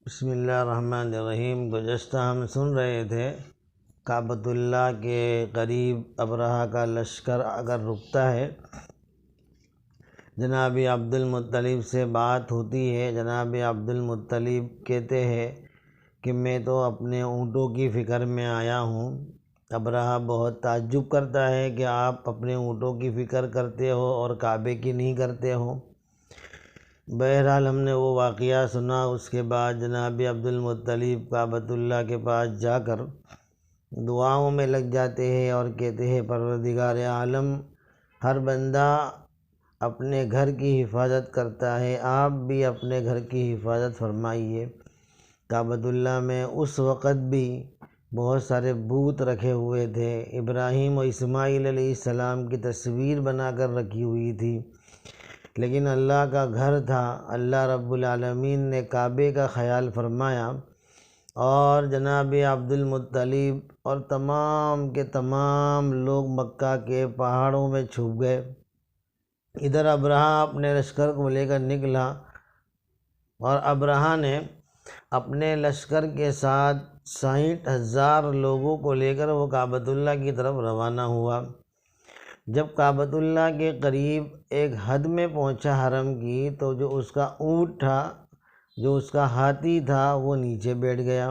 بسم اللہ الرحمن الرحیم۔ گزشتہ ہم سن رہے تھے کعبۃ اللہ کے قریب ابرہہ کا لشکر اگر رکتا ہے، جناب عبد المطلب سے بات ہوتی ہے۔ جناب عبد المطلب کہتے ہیں کہ میں تو اپنے اونٹوں کی فکر میں آیا ہوں۔ ابرہہ بہت تعجب کرتا ہے کہ آپ اپنے اونٹوں کی فکر کرتے ہو اور کعبے کی نہیں کرتے ہو۔ بہرحال ہم نے وہ واقعہ سنا۔ اس کے بعد جناب عبد المطلب کعبۃ اللہ کے پاس جا کر دعاؤں میں لگ جاتے ہیں اور کہتے ہیں، پروردگار عالم، ہر بندہ اپنے گھر کی حفاظت کرتا ہے، آپ بھی اپنے گھر کی حفاظت فرمائیے۔ کعبۃ اللہ میں اس وقت بھی بہت سارے بت رکھے ہوئے تھے۔ ابراہیم و اسماعیل علیہ السلام کی تصویر بنا کر رکھی ہوئی تھی، لیکن اللہ کا گھر تھا۔ اللہ رب العالمین نے کعبے کا خیال فرمایا اور جناب عبد المطلب اور تمام کے تمام لوگ مکہ کے پہاڑوں میں چھپ گئے۔ ادھر ابرہہ اپنے لشکر کو لے کر نکلا اور ابرہہ نے اپنے لشکر کے ساتھ 60,000 لوگوں کو لے کر وہ کعبۃ اللہ کی طرف روانہ ہوا۔ جب کعبۃ اللہ کے قریب ایک حد میں پہنچا حرم کی، تو جو اس کا اونٹ تھا، جو اس کا ہاتھی تھا، وہ نیچے بیٹھ گیا۔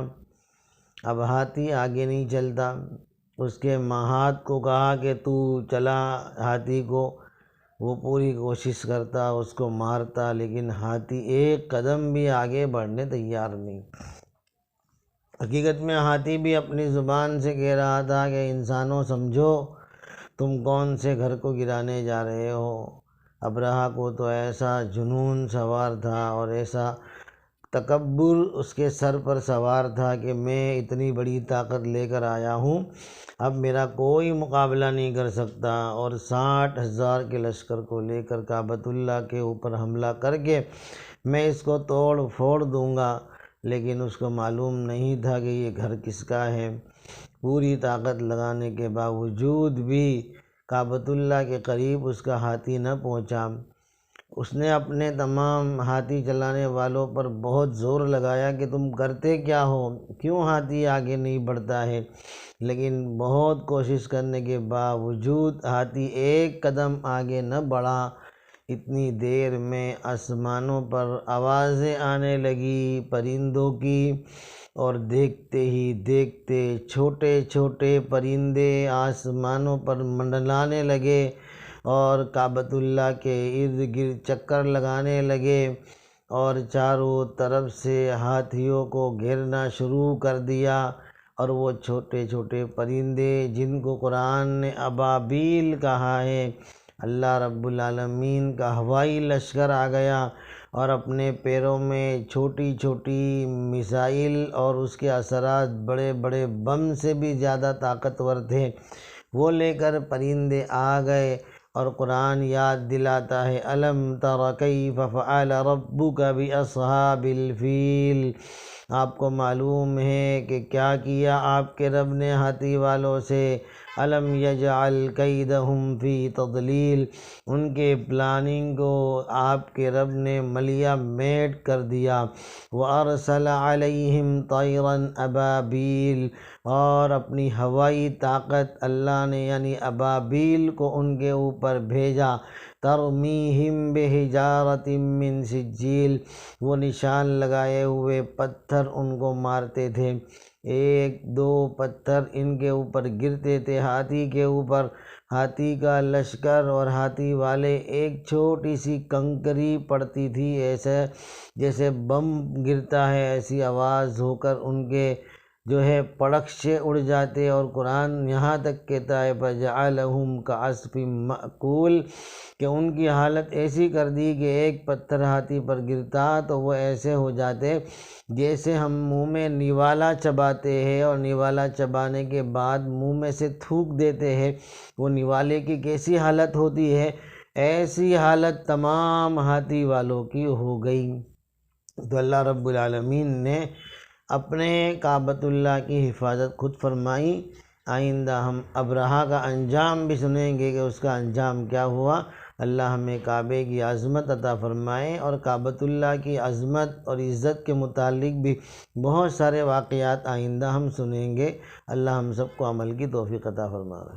اب ہاتھی آگے نہیں چلتا۔ اس کے ماہات کو کہا کہ تو چلا ہاتھی کو، وہ پوری کوشش کرتا، اس کو مارتا، لیکن ہاتھی ایک قدم بھی آگے بڑھنے تیار نہیں۔ حقیقت میں ہاتھی بھی اپنی زبان سے کہہ رہا تھا کہ انسانوں سمجھو، تم کون سے گھر کو گرانے جا رہے ہو۔ ابرہہ کو تو ایسا جنون سوار تھا اور ایسا تکبر اس کے سر پر سوار تھا کہ میں اتنی بڑی طاقت لے کر آیا ہوں، اب میرا کوئی مقابلہ نہیں کر سکتا، اور 60,000 کے لشکر کو لے کر کعبۃ اللہ کے اوپر حملہ کر کے میں اس کو توڑ پھوڑ دوں گا۔ لیکن اس کو معلوم نہیں تھا کہ یہ گھر کس کا ہے۔ پوری طاقت لگانے کے باوجود بھی کعبۃ اللہ کے قریب اس کا ہاتھی نہ پہنچا۔ اس نے اپنے تمام ہاتھی چلانے والوں پر بہت زور لگایا کہ تم کرتے کیا ہو، کیوں ہاتھی آگے نہیں بڑھتا ہے، لیکن بہت کوشش کرنے کے باوجود ہاتھی ایک قدم آگے نہ بڑھا۔ اتنی دیر میں آسمانوں پر آوازیں آنے لگی پرندوں کی، اور دیکھتے ہی دیکھتے چھوٹے چھوٹے پرندے آسمانوں پر منڈلانے لگے اور کعبۃ اللہ کے ارد گرد چکر لگانے لگے، اور چاروں طرف سے ہاتھیوں کو گھیرنا شروع کر دیا۔ اور وہ چھوٹے چھوٹے پرندے جن کو قرآن نے ابابیل کہا ہے، اللہ رب العالمین کا ہوائی لشکر آ گیا اور اپنے پیروں میں چھوٹی چھوٹی میزائل اور اس کے اثرات بڑے بڑے بم سے بھی زیادہ طاقتور تھے، وہ لے کر پرندے آ گئے۔ اور قرآن یاد دلاتا ہے، أَلَمْ تَرَ كَيْفَ فَعَلَ رَبُّكَ بِأَصْحَابِ الْفِيلِ، آپ کو معلوم ہے کہ کیا کیا آپ کے رب نے ہاتھی والوں سے۔ أَلَمْ يَجْعَلْ كَيْدَهُمْ فِي تَضْلِيلٍ، ان کے پلاننگ کو آپ کے رب نے ملیا میٹ کر دیا۔ وَأَرْسَلَ عَلَيْهِمْ طَيْرًا أَبَابِيلَ، اور اپنی ہوائی طاقت اللہ نے یعنی ابابیل کو ان کے اوپر بھیجا۔ تَرْمِيهِمْ بِحِجَارَةٍ مِّن سِجِّيلٍ، وہ نشان لگائے ہوئے پتھر ان کو مارتے تھے۔ ایک دو پتھر ان کے اوپر گرتے تھے، ہاتھی کے اوپر۔ ہاتھی کا لشکر اور ہاتھی والے، ایک چھوٹی سی کنکری پڑتی تھی، ایسے جیسے بم گرتا ہے، ایسی آواز ہو کر ان کے جو ہے پڑخشے اڑ جاتے۔ اور قرآن یہاں تک کہتا ہے فَجَعَلَهُمْ كَعَصْفٍ مَأْكُولٍ، کہ ان کی حالت ایسی کر دی کہ ایک پتھر ہاتھی پر گرتا تو وہ ایسے ہو جاتے جیسے ہم منہ میں نوالا چباتے ہیں، اور نوالا چبانے کے بعد منہ میں سے تھوک دیتے ہیں، وہ نوالے کی کیسی حالت ہوتی ہے، ایسی حالت تمام ہاتھی والوں کی ہو گئی۔ تو اللہ رب العالمین نے اپنے کعبۃ اللہ کی حفاظت خود فرمائی۔ آئندہ ہم ابرہہ کا انجام بھی سنیں گے کہ اس کا انجام کیا ہوا۔ اللہ ہمیں کعبے کی عظمت عطا فرمائے، اور کعبۃ اللہ کی عظمت اور عزت کے متعلق بھی بہت سارے واقعات آئندہ ہم سنیں گے۔ اللہ ہم سب کو عمل کی توفیق عطا فرمائے۔